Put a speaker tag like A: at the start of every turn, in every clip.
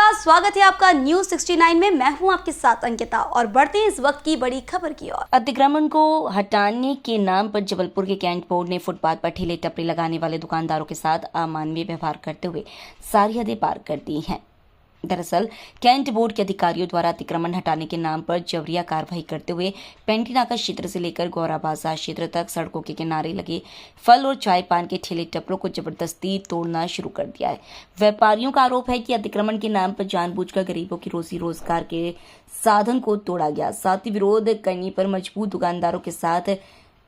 A: नमस्कार, स्वागत है आपका न्यूज 69 में। मैं हूं आपके साथ अंकिता और बढ़ते हैं इस वक्त की बड़ी खबर की ओर।
B: अतिक्रमण को हटाने के नाम पर जबलपुर के कैंट बोर्ड ने फुटपाथ पर ठेले टपरी लगाने वाले दुकानदारों के साथ अमानवीय व्यवहार करते हुए सारी हदें पार कर दी हैं। दरअसल कैंट बोर्ड के अधिकारियों द्वारा अतिक्रमण हटाने के नाम पर जबरिया कार्रवाई करते हुए पेंटीनाका क्षेत्र से लेकर गौरा बाजार क्षेत्र तक सड़कों के किनारे लगे फल और चाय पान के ठेले टपरों को जबरदस्ती तोड़ना शुरू कर दिया है। व्यापारियों का आरोप है कि अतिक्रमण के नाम पर जानबूझकर गरीबों की रोजी रोजगार के साधन को तोड़ा गया। साथ ही विरोध करने पर मजबूर दुकानदारों के साथ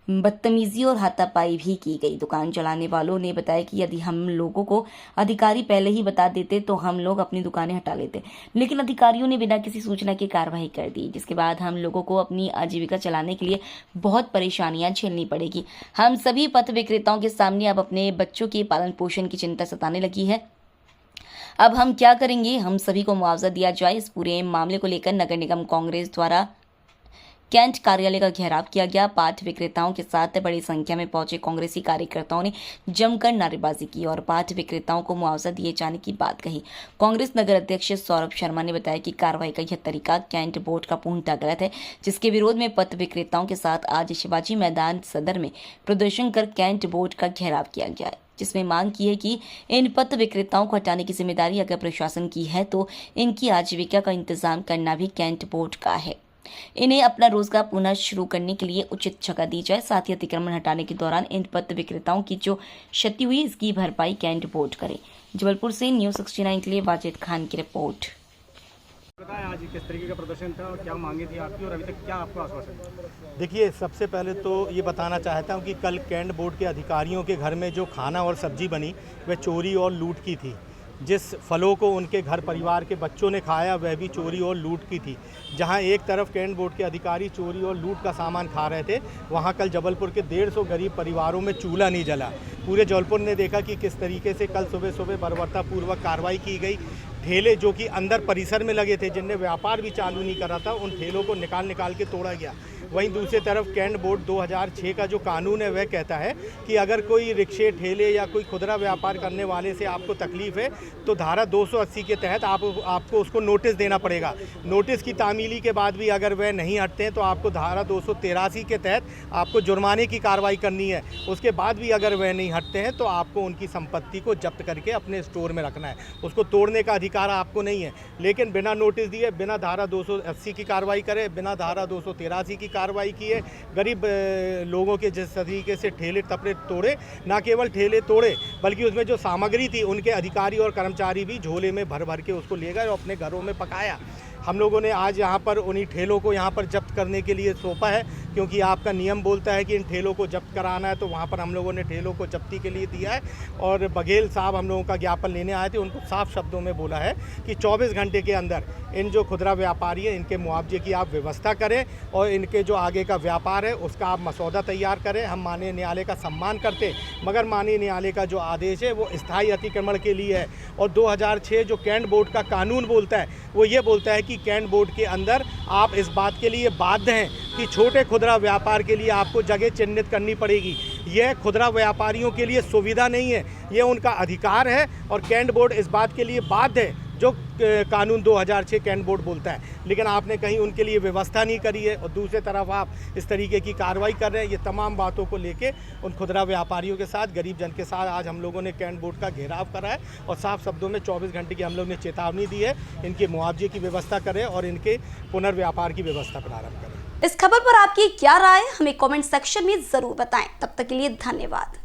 B: बदतमीजी और हाथापाई भी की गई। दुकान चलाने वालों ने बताया कि यदि हम लोगों को अधिकारी पहले ही बता देते तो हम लोग अपनी दुकानें हटा लेते, लेकिन अधिकारियों ने बिना किसी सूचना के कार्रवाई कर दी, जिसके बाद हम लोगों को अपनी आजीविका चलाने के लिए बहुत परेशानियां झेलनी पड़ेगी। हम सभी पथ विक्रेताओं के सामने अब अपने बच्चों के पालन पोषण की चिंता सताने लगी है। अब हम क्या करेंगे? हम सभी को मुआवजा दिया जाए। इस पूरे मामले को लेकर नगर निगम कांग्रेस द्वारा कैंट कार्यालय का घेराव किया गया। पाठ विक्रेताओं के साथ बड़ी संख्या में पहुंचे कांग्रेसी कार्यकर्ताओं ने जमकर नारेबाजी की और पाठ विक्रेताओं को मुआवजा दिए जाने की बात कही। कांग्रेस नगर अध्यक्ष सौरभ शर्मा ने बताया कि कार्रवाई का यह तरीका कैंट बोर्ड का पूर्णतः गलत है, जिसके विरोध में पथ विक्रेताओं के साथ आज शिवाजी मैदान सदर में प्रदर्शन कर कैंट बोर्ड का घेराव किया गया है, जिसमें मांग की है कि इन पथ विक्रेताओं को हटाने की जिम्मेदारी अगर प्रशासन की है तो इनकी आजीविका का इंतजाम करना भी कैंट बोर्ड का है। इन्हें अपना रोजगार पुनः शुरू करने के लिए उचित जगह दी जाए। साथ ही अतिक्रमण हटाने के दौरान इन पथ विक्रेताओं की जो क्षति हुई इसकी भरपाई कैंट बोर्ड करे। जबलपुर से न्यूज 69 के लिए वाजिद खान की रिपोर्ट।
C: बताएं आज किस तरीके का प्रदर्शन था और क्या मांगे थी आपकी और अभी तक क्या आपको आश्वासन?
D: देखिए, सबसे पहले तो ये बताना चाहता हूँ कि कल कैंट बोर्ड के अधिकारियों के घर में जो खाना और सब्जी बनी वह चोरी और लूट की थी। जिस फलों को उनके घर परिवार के बच्चों ने खाया वह भी चोरी और लूट की थी। जहां एक तरफ कैंट बोर्ड के अधिकारी चोरी और लूट का सामान खा रहे थे, वहां कल जबलपुर के 150 गरीब परिवारों में चूल्हा नहीं जला। पूरे जबलपुर ने देखा कि किस तरीके से कल सुबह सुबह बर्बरतापूर्वक कार्रवाई की गई। ठेले जो कि अंदर परिसर में लगे थे, जिनने व्यापार भी चालू नहीं करा था, उन ठेलों को निकाल के तोड़ा गया। वहीं दूसरी तरफ कैंट बोर्ड 2006 का जो कानून है वह कहता है कि अगर कोई रिक्शे ठेले या कोई खुदरा व्यापार करने वाले से आपको तकलीफ है तो धारा 280 के तहत आपको उसको नोटिस देना पड़ेगा। नोटिस की तामीली के बाद भी अगर वह नहीं हटते हैं तो आपको धारा 283 के तहत आपको जुर्माने की कार्रवाई करनी है। उसके बाद भी अगर वह नहीं हटते हैं तो आपको उनकी संपत्ति को जब्त करके अपने स्टोर में रखना है। उसको तोड़ने का अधिकार आपको नहीं है, लेकिन बिना नोटिस दिए, बिना धारा 280 की कार्रवाई करे, बिना धारा 283 की कार्रवाई की है। गरीब लोगों के जिस तरीके से ठेले टपरे तोड़े, ना केवल ठेले तोड़े बल्कि उसमें जो सामग्री थी उनके अधिकारी और कर्मचारी भी झोले में भर भर के उसको ले गए और अपने घरों में पकाया। हम लोगों ने आज यहाँ पर उन्हीं ठेलों को यहाँ पर जब्त करने के लिए सौंपा है, क्योंकि आपका नियम बोलता है कि इन ठेलों को जब्त कराना है। तो वहाँ पर हम लोगों ने ठेलों को जब्ती के लिए दिया है और बघेल साहब हम लोगों का ज्ञापन लेने आए थे। उनको साफ शब्दों में बोला है कि 24 घंटे के अंदर इन जो खुदरा व्यापारी हैं इनके मुआवजे की आप व्यवस्था करें और इनके जो आगे का व्यापार है उसका आप मसौदा तैयार करें। हम माननीय न्यायालय का सम्मान करते, मगर माननीय न्यायालय का जो आदेश है वो स्थायी अतिक्रमण के लिए है। और 2006 जो कैंट बोर्ड का कानून बोलता है वो ये बोलता है कि कैंट बोर्ड के अंदर आप इस बात के लिए बाध्य हैं कि छोटे खुदरा व्यापार के लिए आपको जगह चिन्हित करनी पड़ेगी। यह खुदरा व्यापारियों के लिए सुविधा नहीं है, यह उनका अधिकार है और कैंट बोर्ड इस बात के लिए बाध्य है जो कानून 2006 कैंट बोर्ड बोलता है। लेकिन आपने कहीं उनके लिए व्यवस्था नहीं करी है और दूसरी तरफ आप इस तरीके की कार्रवाई कर रहे हैं। ये तमाम बातों को लेके उन खुदरा व्यापारियों के साथ, गरीब जन के साथ आज हम लोगों ने कैंट बोर्ड का घेराव करा है और साफ शब्दों में 24 घंटे की हम लोग ने चेतावनी दी है, इनके मुआवजे की व्यवस्था करें और इनके पुनर्व्यापार की व्यवस्था प्रारंभ करें।
A: इस खबर पर आपकी क्या राय, हमें कमेंट सेक्शन में जरूर बताएं। तब तक के लिए धन्यवाद।